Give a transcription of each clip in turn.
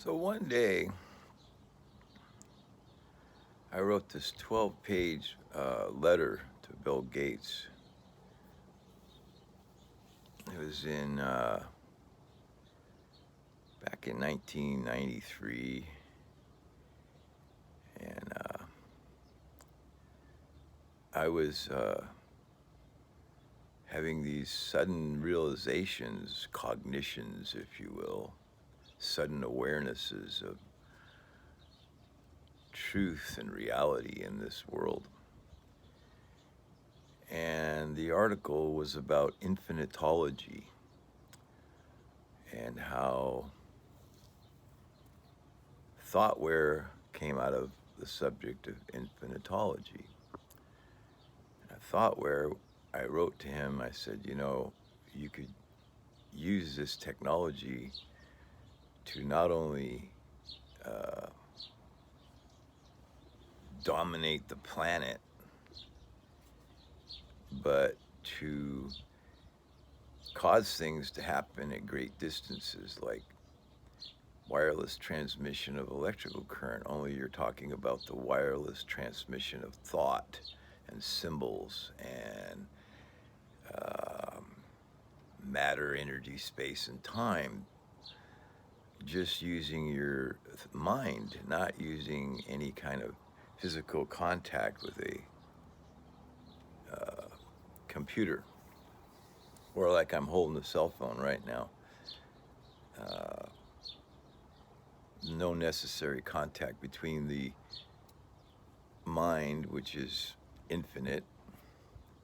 So one day, I wrote this 12-page letter to Bill Gates. It was back in 1993, and I was having these sudden realizations, cognitions, if you will, sudden awarenesses of truth and reality in this world. And the article was about infinitology and how ThoughtWare came out of the subject of infinitology. And ThoughtWare, I wrote to him, I said, you could use this technology to not only dominate the planet, but to cause things to happen at great distances, like wireless transmission of electrical current, only you're talking about the wireless transmission of thought and symbols and matter, energy, space, and time, just using your mind, not using any kind of physical contact with a computer, or like I'm holding a cell phone right now. No necessary contact between the mind, which is infinite,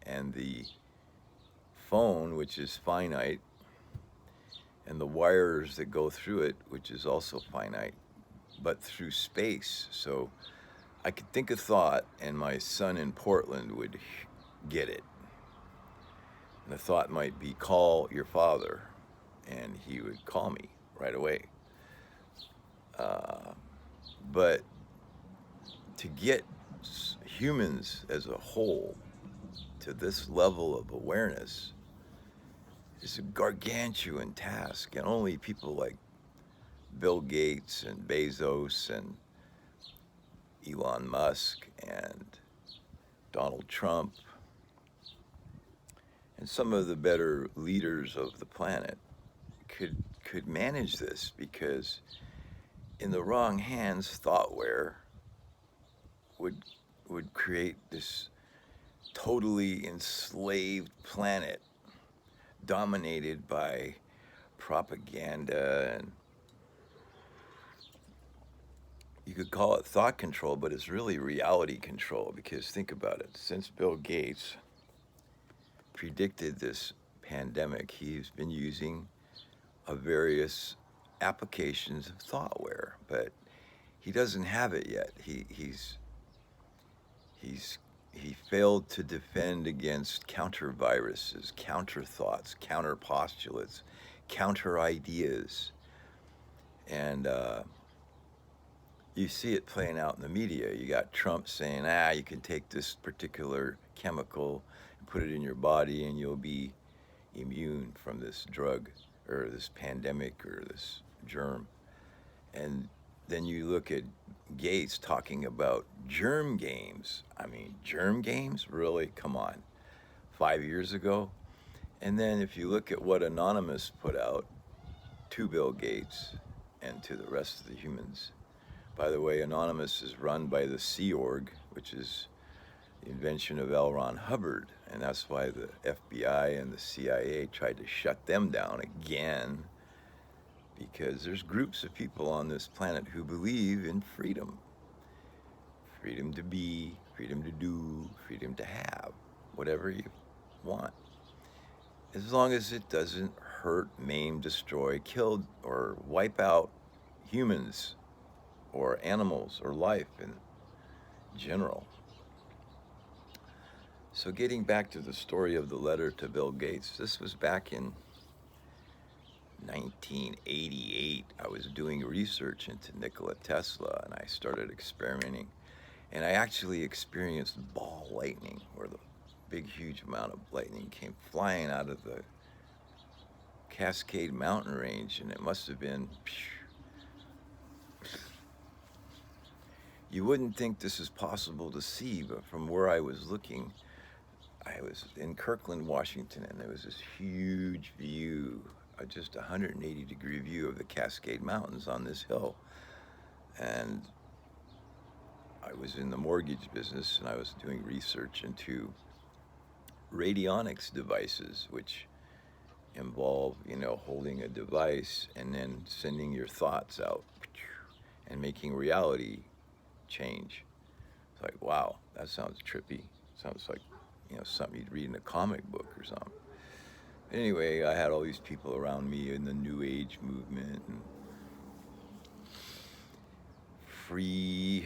and the phone, which is finite, and the wires that go through it, which is also finite, but through space. So I could think a thought, and my son in Portland would get it. And the thought might be, call your father, and he would call me right away. But to get humans as a whole to this level of awareness is a gargantuan task, and only people like Bill Gates and Bezos and Elon Musk and Donald Trump and some of the better leaders of the planet could manage this, because in the wrong hands, ThoughtWare would create this totally enslaved planet dominated by propaganda, and you could call it thought control, but it's really reality control. Because think about it, since Bill Gates predicted this pandemic, he's been using various applications of ThoughtWare, but he doesn't have it yet. He failed to defend against counter viruses, counter thoughts, counter postulates, counter ideas, and you see it playing out in the media. You got Trump saying, you can take this particular chemical and put it in your body and you'll be immune from this drug or this pandemic or this germ. And then you look at Gates talking about germ games. I mean, germ games? Really? Come on. 5 years ago? And then if you look at what Anonymous put out to Bill Gates and to the rest of the humans. By the way, Anonymous is run by the Sea Org, which is the invention of L. Ron Hubbard, and that's why the FBI and the CIA tried to shut them down again, because there's groups of people on this planet who believe in freedom. Freedom to be, freedom to do, freedom to have whatever you want, as long as it doesn't hurt, maim, destroy, kill, or wipe out humans or animals or life in general. So getting back to the story of the letter to Bill Gates, this was back in 1988. I was doing research into Nikola Tesla, and I started experimenting, and I actually experienced ball lightning, where the big, huge amount of lightning came flying out of the Cascade Mountain range, and it must have been You wouldn't think this is possible to see, but from where I was looking, I was in Kirkland, Washington, and there was this huge view, just a 180-degree view of the Cascade Mountains on this hill. And I was in the mortgage business, and I was doing research into radionics devices, which involve, holding a device and then sending your thoughts out and making reality change. It's like, wow, that sounds trippy. Sounds like, something you'd read in a comic book or something. Anyway, I had all these people around me in the New Age movement and free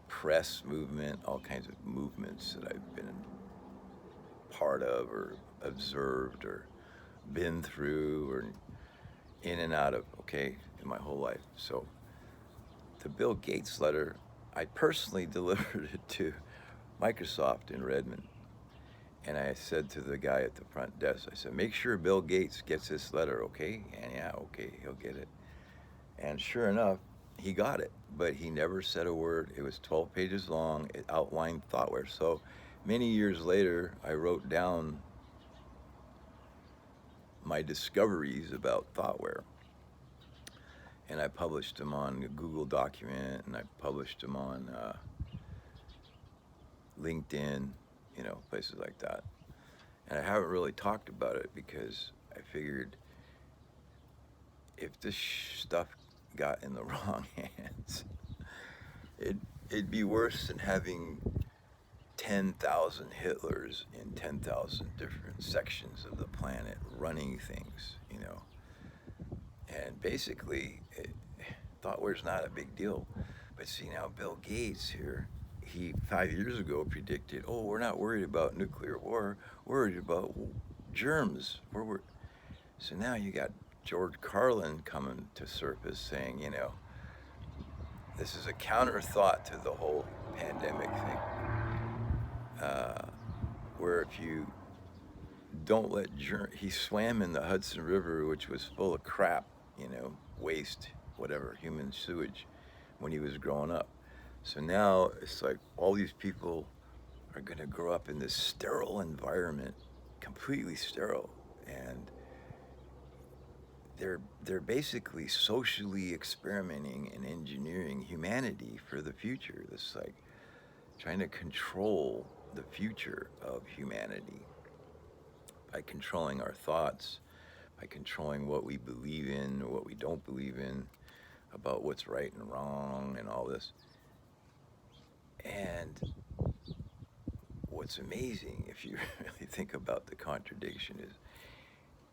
press movement, all kinds of movements that I've been part of or observed or been through or in and out of, okay, in my whole life. So the Bill Gates letter, I personally delivered it to Microsoft in Redmond. And I said to the guy at the front desk, I said, make sure Bill Gates gets this letter, okay? And yeah, okay, he'll get it. And sure enough, he got it, but he never said a word. It was 12 pages long. It outlined ThoughtWare. So many years later, I wrote down my discoveries about ThoughtWare. And I published them on a Google document, and I published them on LinkedIn, places like that. And I haven't really talked about it because I figured if this stuff got in the wrong hands, it'd be worse than having 10,000 Hitlers in 10,000 different sections of the planet running things, And basically, ThoughtWare's not a big deal. But see, now Bill Gates here, he 5 years ago predicted, oh, we're not worried about nuclear war, we're worried about germs. So now you got George Carlin coming to surface saying, this is a counter thought to the whole pandemic thing. Where if you don't let he swam in the Hudson River, which was full of crap, waste, whatever, human sewage, when he was growing up. So now it's like all these people are going to grow up in this sterile environment, completely sterile, and they're basically socially experimenting and engineering humanity for the future. This like trying to control the future of humanity by controlling our thoughts, by controlling what we believe in or what we don't believe in, about what's right and wrong and all this. And what's amazing, if you really think about the contradiction, is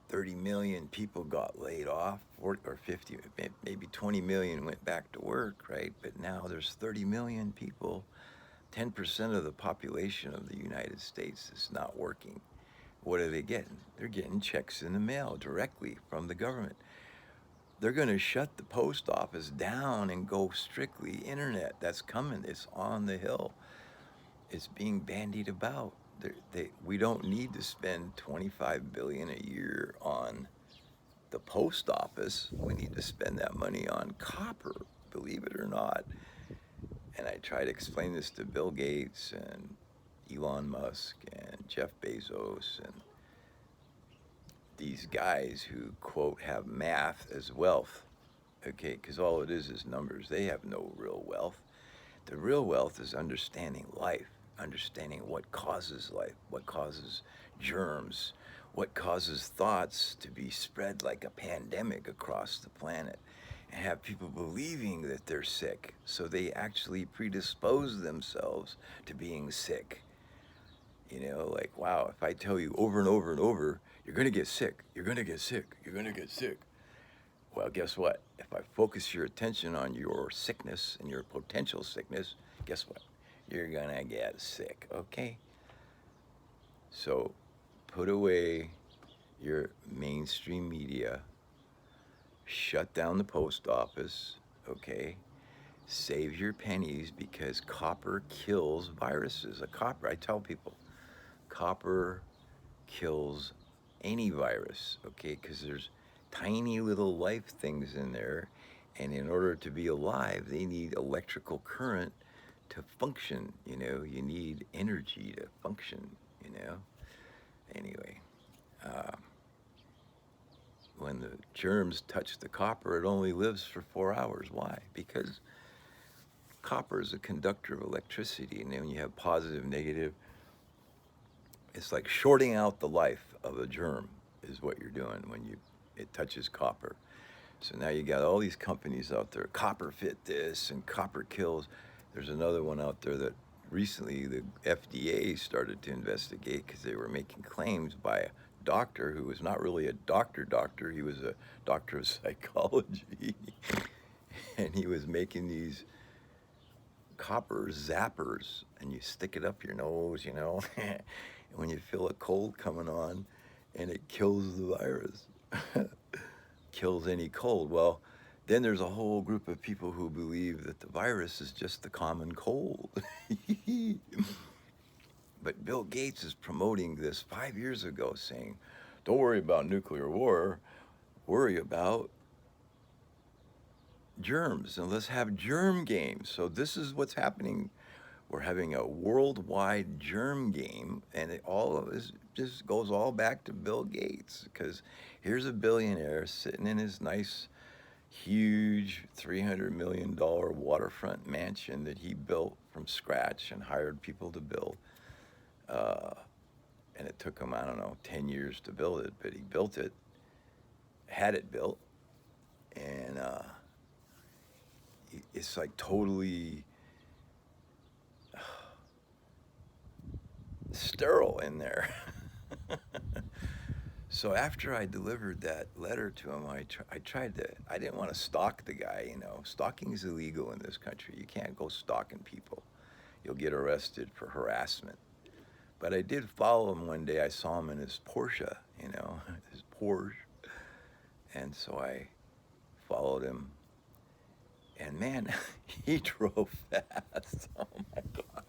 30 million people got laid off, or 50, maybe 20 million went back to work, right? But now there's 30 million people, 10% of the population of the United States is not working. What are they getting? They're getting checks in the mail directly from the government. They're going to shut the post office down and go strictly internet. That's coming. It's on the hill. It's being bandied about. We don't need to spend $25 billion a year on the post office. We need to spend that money on copper, believe it or not. And I try to explain this to Bill Gates and Elon Musk and Jeff Bezos and these guys who, quote, have math as wealth, okay, because all it is numbers. They have no real wealth. The real wealth is understanding life, understanding what causes life, what causes germs, what causes thoughts to be spread like a pandemic across the planet, and have people believing that they're sick, so they actually predispose themselves to being sick. Like, wow, if I tell you over and over and over, you're going to get sick, you're going to get sick, you're going to get sick. Well, guess what? If I focus your attention on your sickness and your potential sickness, guess what? You're going to get sick, okay? So put away your mainstream media, shut down the post office, okay? Save your pennies because copper kills viruses. I tell people, copper kills any virus, okay? Because there's tiny little life things in there, and in order to be alive, they need electrical current to function. You need energy to function. You know. Anyway, uh, when the germs touch the copper, it only lives for 4 hours. Why? Because copper is a conductor of electricity, and then when you have positive, negative, it's like shorting out the life of a germ is what you're doing when it touches copper. So now you got all these companies out there, copper fit this and copper kills. There's another one out there that recently the FDA started to investigate because they were making claims by a doctor who was not really a doctor. He was a doctor of psychology. And he was making these copper zappers and you stick it up your nose, and when you feel a cold coming on and it kills the virus, kills any cold. Well, then there's a whole group of people who believe that the virus is just the common cold. But Bill Gates is promoting this 5 years ago, saying, don't worry about nuclear war, worry about germs, and let's have germ games. So this is what's happening. We're having a worldwide germ game, and it all of this just goes all back to Bill Gates, because here's a billionaire sitting in his nice, huge $300 million waterfront mansion that he built from scratch and hired people to build. Uh, and it took him, I don't know, 10 years to build it, but he built it, had it built, and it's like totally sterile in there. So after I delivered that letter to him, I tried to, I didn't want to stalk the guy, Stalking is illegal in this country. You can't go stalking people. You'll get arrested for harassment. But I did follow him one day. I saw him in his Porsche, his Porsche. And so I followed him. And man, he drove fast. Oh my God.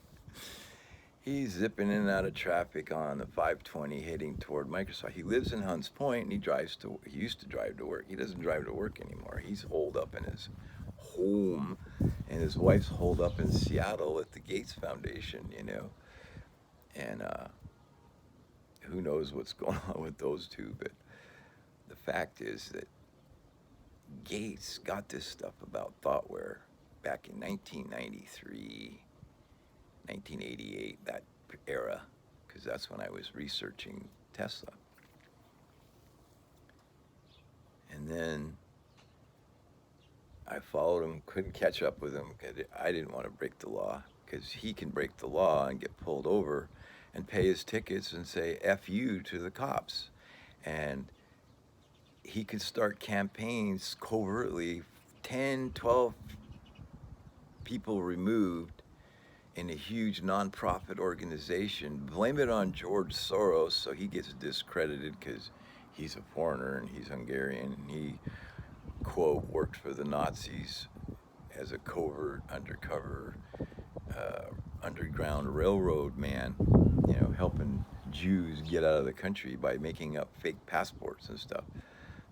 He's zipping in and out of traffic on the 520 heading toward Microsoft. He lives in Hunts Point and he used to drive to work. He doesn't drive to work anymore. He's holed up in his home, and his wife's holed up in Seattle at the Gates Foundation, And who knows what's going on with those two, but the fact is that Gates got this stuff about ThoughtWare back in 1993, 1988, that era, because that's when I was researching Tesla. And then I followed him, couldn't catch up with him because I didn't want to break the law, because he can break the law and get pulled over and pay his tickets and say F you to the cops. And he could start campaigns covertly, 10, 12 people removed in a huge nonprofit organization, blame it on George Soros so he gets discredited because he's a foreigner and he's Hungarian and he, quote, worked for the Nazis as a covert, undercover, underground railroad man, helping Jews get out of the country by making up fake passports and stuff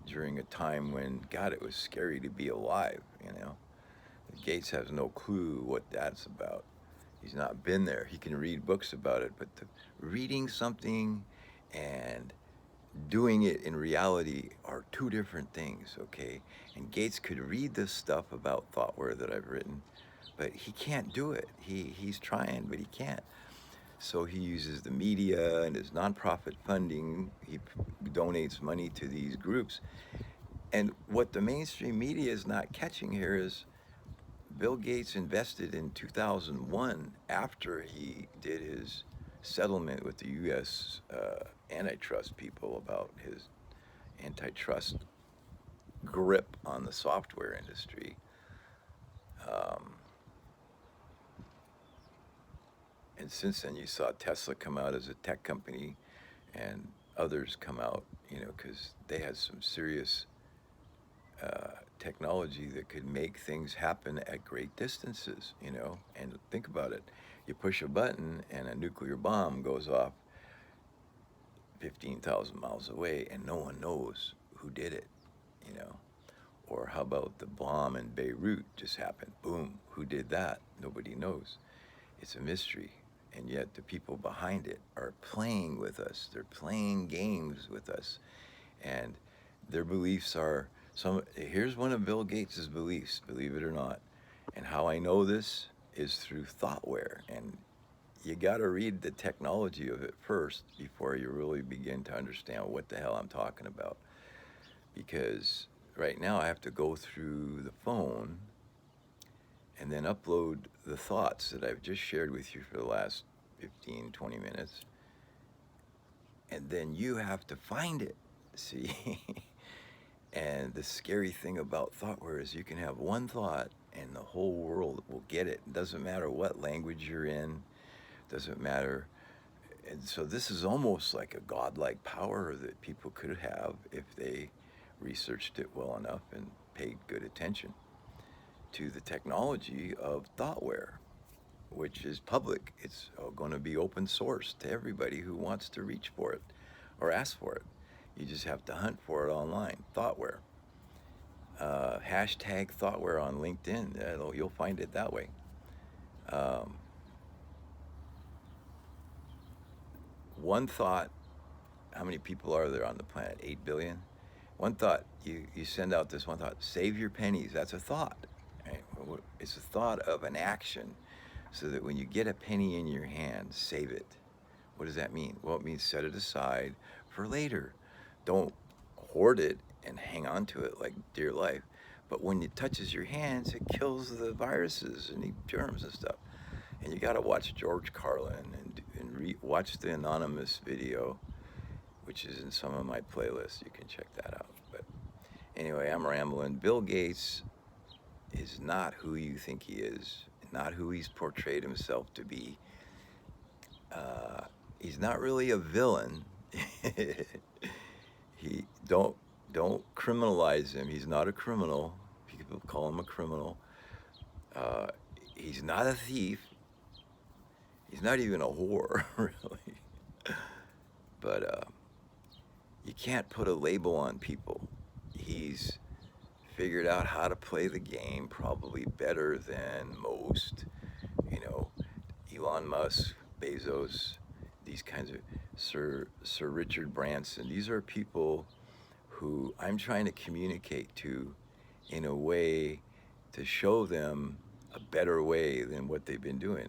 during a time when, God, it was scary to be alive, Gates has no clue what that's about. He's not been there. He can read books about it, but reading something and doing it in reality are two different things, okay? And Gates could read this stuff about ThoughtWare that I've written, but he can't do it. He's trying, but he can't. So he uses the media and his nonprofit funding. He donates money to these groups. And what the mainstream media is not catching here is Bill Gates invested in 2001 after he did his settlement with the U.S. Antitrust people about his antitrust grip on the software industry. And since then, you saw Tesla come out as a tech company and others come out, because they had some serious technology that could make things happen at great distances, And think about it. You push a button and a nuclear bomb goes off 15,000 miles away and no one knows who did it, Or how about the bomb in Beirut just happened? Boom, who did that? Nobody knows. It's a mystery. And yet the people behind it are playing with us. They're playing games with us. And their beliefs are some. Here's one of Bill Gates' beliefs, believe it or not. And how I know this is through ThoughtWare. And you got to read the technology of it first before you really begin to understand what the hell I'm talking about. Because right now I have to go through the phone and then upload the thoughts that I've just shared with you for the last 15, 20 minutes. And then you have to find it. See? And the scary thing about ThoughtWare is you can have one thought and the whole world will get it. It doesn't matter what language you're in, doesn't matter. And so this is almost like a godlike power that people could have if they researched it well enough and paid good attention to the technology of ThoughtWare, which is public. It's going to be open source to everybody who wants to reach for it or ask for it. You just have to hunt for it online. ThoughtWare. Hashtag ThoughtWare on LinkedIn. You'll find it that way. Um, one thought. How many people are there on the planet? 8 billion. One thought. You send out this one thought. Save your pennies. That's a thought. Right? It's a thought of an action, so that when you get a penny in your hand, save it. What does that mean? Well, it means set it aside for later. Don't hoard it and hang on to it like dear life. But when it touches your hands, it kills the viruses and the germs and stuff. And you got to watch George Carlin and watch the anonymous video, which is in some of my playlists. You can check that out. But anyway, I'm rambling. Bill Gates is not who you think he is, not who he's portrayed himself to be. He's not really a villain. He don't criminalize him. He's not a criminal. People call him a criminal. He's not a thief. He's not even a whore, really. But you can't put a label on people. He's figured out how to play the game probably better than most. You know, Elon Musk, Bezos, these kinds of Sir Richard Branson. These are people who I'm trying to communicate to in a way to show them a better way than what they've been doing.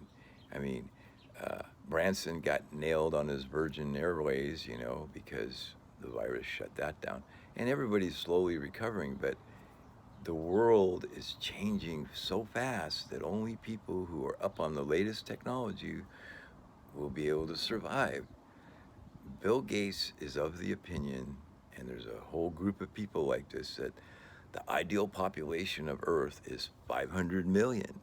I mean, Branson got nailed on his Virgin Airways, because the virus shut that down. And everybody's slowly recovering, but the world is changing so fast that only people who are up on the latest technology will be able to survive. Bill Gates is of the opinion, and there's a whole group of people like this, that the ideal population of Earth is 500 million.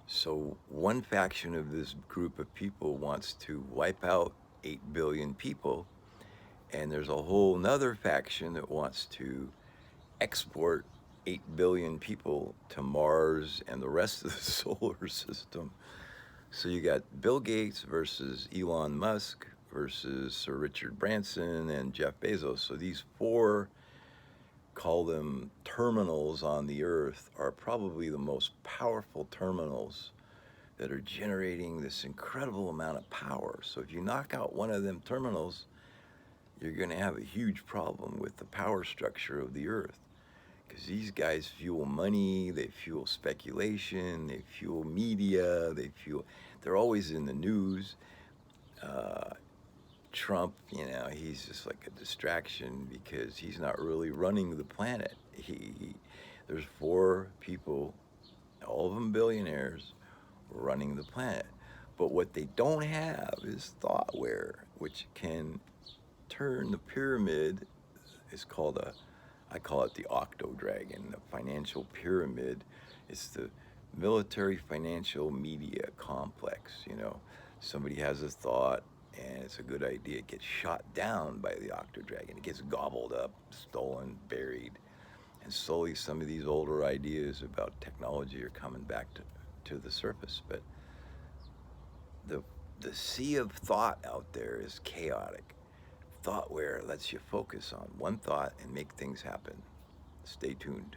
So one faction of this group of people wants to wipe out 8 billion people, and there's a whole nother faction that wants to export 8 billion people to Mars and the rest of the solar system. So you got Bill Gates versus Elon Musk versus Sir Richard Branson and Jeff Bezos. So these four, call them terminals on the Earth, are probably the most powerful terminals that are generating this incredible amount of power. So if you knock out one of them terminals, you're going to have a huge problem with the power structure of the Earth. Because these guys fuel money, they fuel speculation, they fuel media, they're always in the news. Trump, he's just like a distraction because he's not really running the planet. There's four people, all of them billionaires, running the planet. But what they don't have is ThoughtWare, which can turn the pyramid. I call it the Octo Dragon, the financial pyramid. It's the military financial media complex. Somebody has a thought and it's a good idea. It gets shot down by the Octo Dragon. It gets gobbled up, stolen, buried. And slowly some of these older ideas about technology are coming back to the surface. But the sea of thought out there is chaotic. ThoughtWare lets you focus on one thought and make things happen. Stay tuned.